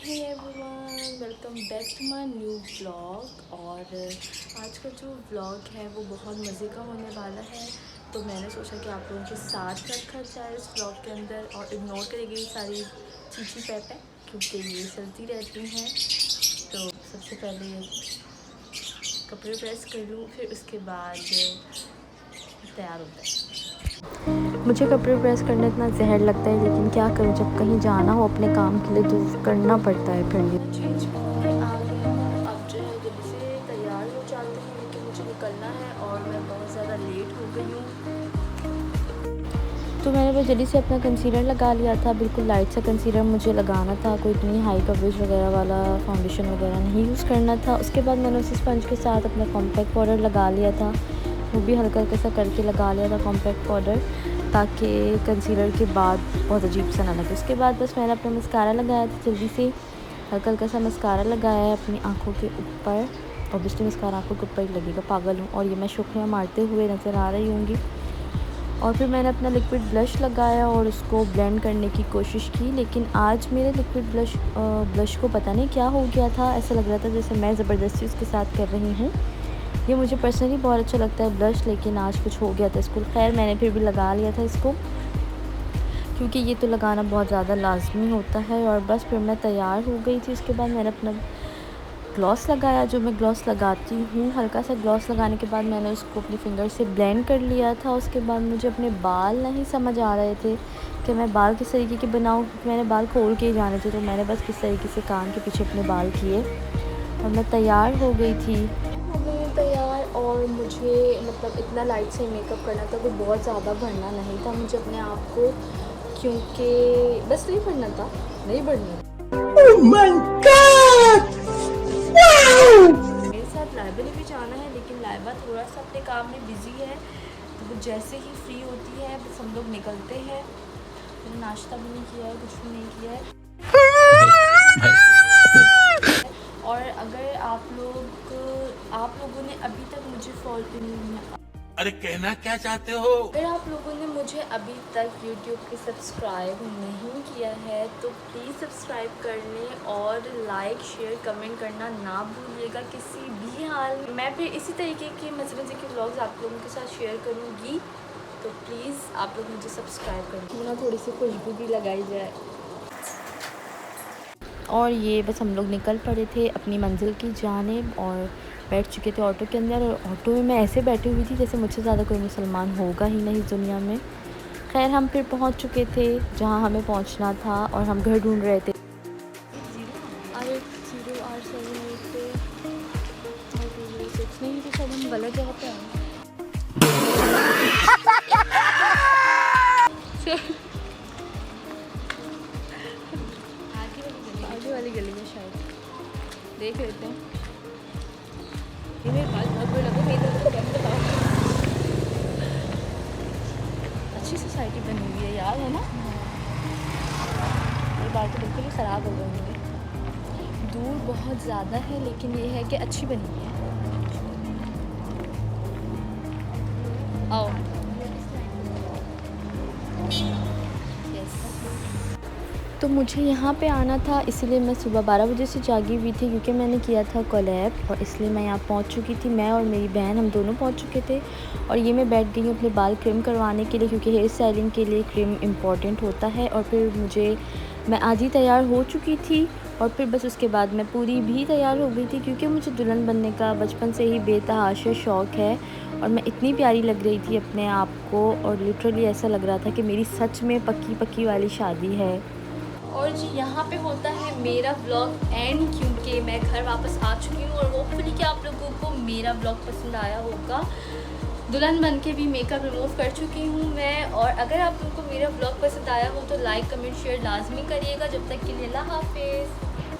Hey everyone, welcome back to my new vlog. और आज का जो व्लॉग है वो बहुत मज़े का होने वाला है, तो मैंने सोचा कि आप लोगों के साथ रखा जाए इस व्लॉग के अंदर और इग्नोर करेगी सारी चीची पैपे क्योंकि ये चलती रहती हैं। तो सबसे पहले कपड़े प्रेस कर लूँ, फिर उसके बाद तैयार होता है। मुझे कपड़े प्रेस करना इतना जहर लगता है, लेकिन क्या करूँ, जब कहीं जाना हो अपने काम के लिए तो करना पड़ता है। फिर ये चेंज आ गया हूँ, अब जो है जल्दी से तैयार हो जाते हैं क्योंकि मुझे निकलना है और मैं बहुत ज़्यादा लेट हो गई हूँ। तो मैंने बस जल्दी से अपना कंसीलर लगा लिया था। बिल्कुल लाइट सा कंसीलर मुझे लगाना था, कोई इतनी हाई कवरेज वगैरह वाला फाउंडेशन वगैरह नहीं यूज़ करना था। उसके बाद मैंने उसी स्पंज के साथ अपना कॉम्पैक्ट पाउडर लगा लिया था, वो भी हल्का हल्का सा करके लगा लिया था कॉम्पैक्ट पाउडर, ताकि कंसीलर के बाद बहुत अजीब सा ना लगे। उसके बाद बस मैंने अपना मस्कारा लगाया था, जल्दी से हल्का हल्का सा मस्कारा लगाया है अपनी आँखों के ऊपर। ऑब्वियसली मस्कारा आँखों के ऊपर ही लगेगा, पागल हूँ। और ये मैं शुक्रिया मारते हुए नज़र आ रही होंगी। और फिर मैंने अपना लिक्विड ब्लश लगाया और उसको ब्लेंड करने की कोशिश की, लेकिन आज मेरे लिक्विड ब्लश को पता नहीं क्या हो गया था। ऐसा लग रहा था जैसे मैं ज़बरदस्ती उसके साथ कर रही हूँ। ये मुझे पर्सनली बहुत अच्छा लगता है ब्लश, लेकिन आज कुछ हो गया था इसको। खैर मैंने फिर भी लगा लिया था इसको, क्योंकि ये तो लगाना बहुत ज़्यादा लाजमी होता है। और बस फिर मैं तैयार हो गई थी। उसके बाद मैंने अपना ग्लॉस लगाया, जो मैं ग्लॉस लगाती हूँ। हल्का सा ग्लॉस लगाने के बाद मैंने उसको अपनी फिंगर से ब्लेंड कर लिया था। उसके बाद मुझे अपने बाल नहीं समझ आ रहे थे कि मैं बाल किस तरीके के बनाऊँ, क्योंकि मैंने बाल खोल के ही जाने थे। तो मैंने बस किस तरीके से कान के पीछे अपने बाल किए और मैं तैयार हो गई थी। तैयार, और मुझे मतलब इतना लाइट से मेकअप करना था, कोई बहुत ज़्यादा भरना नहीं था मुझे अपने आप को, क्योंकि बस नहीं भरना था, नहीं भरना था। Oh my God! Wow! मेरे साथ लाइब्रेरी भी जाना है, लेकिन लाइबा थोड़ा सा अपने काम में बिज़ी है, तो वो जैसे ही फ्री होती है बस हम लोग निकलते हैं। मैंने नाश्ता भी नहीं किया है, कुछ भी नहीं किया है। और अगर आप लोगों ने अभी तक मुझे फॉलो नहीं, अरे कहना क्या चाहते हो? अगर आप लोगों ने मुझे अभी तक YouTube पे सब्सक्राइब नहीं किया है तो प्लीज़ सब्सक्राइब कर लें और लाइक शेयर कमेंट करना ना भूलिएगा किसी भी हाल में। मैं फिर इसी तरीके के मज़े के व्लॉग्स आप लोगों के साथ शेयर करूँगी, तो प्लीज़ आप लोग मुझे सब्सक्राइब कर लें। ना थोड़ी सी खुशबू भी लगाई जाए। और ये बस हम लोग निकल पड़े थे अपनी मंजिल की जानिब और बैठ चुके थे ऑटो के अंदर। और ऑटो में मैं ऐसे बैठी हुई थी जैसे मुझसे ज़्यादा कोई मुसलमान होगा ही नहीं इस दुनिया में। खैर हम फिर पहुंच चुके थे जहां हमें पहुंचना था और हम घर ढूंढ रहे थे। 087 पे नहीं, तो शायद हम गलत जगह पे आए। आगे वाली गली में शायद, देख लेते हैं। ये मेरे बाल बहुत बुरे लगे, मेरे तो बताओ। अच्छी सोसाइटी बनी हुई है यार, है ना। मेरे बाल तो बिल्कुल ही ख़राब हो गए होंगे। दूर बहुत ज़्यादा है, लेकिन ये है कि अच्छी बनी हुई है। आओ। तो मुझे यहाँ पे आना था, इसलिए मैं सुबह 12 बजे से जागी हुई थी, क्योंकि मैंने किया था कोलैब और इसलिए मैं यहाँ पहुँच चुकी थी। मैं और मेरी बहन हम दोनों पहुँच चुके थे। और ये मैं बैठ गई हूँ अपने बाल क्रीम करवाने के लिए, क्योंकि हेयर स्टाइलिंग के लिए क्रीम इम्पॉर्टेंट होता है। और फिर मैं आधी तैयार हो चुकी थी और फिर बस उसके बाद मैं पूरी भी तैयार हो गई थी, क्योंकि मुझे दुल्हन बनने का बचपन से ही बेतहाशा शौक़ है। और मैं इतनी प्यारी लग रही थी अपने आप को, और लिटरली ऐसा लग रहा था कि मेरी सच में पक्की पक्की वाली शादी है। और जी यहाँ पे होता है मेरा व्लॉग एंड, क्योंकि मैं घर वापस आ चुकी हूँ। और होपफुली कि आप लोगों को मेरा व्लॉग पसंद आया होगा। दुल्हन बन के भी मेकअप रिमूव कर चुकी हूँ मैं। और अगर आप लोगों को मेरा व्लॉग पसंद आया हो तो लाइक कमेंट शेयर लाजमी करिएगा। जब तक के लिए अल्लाह हाफिज़।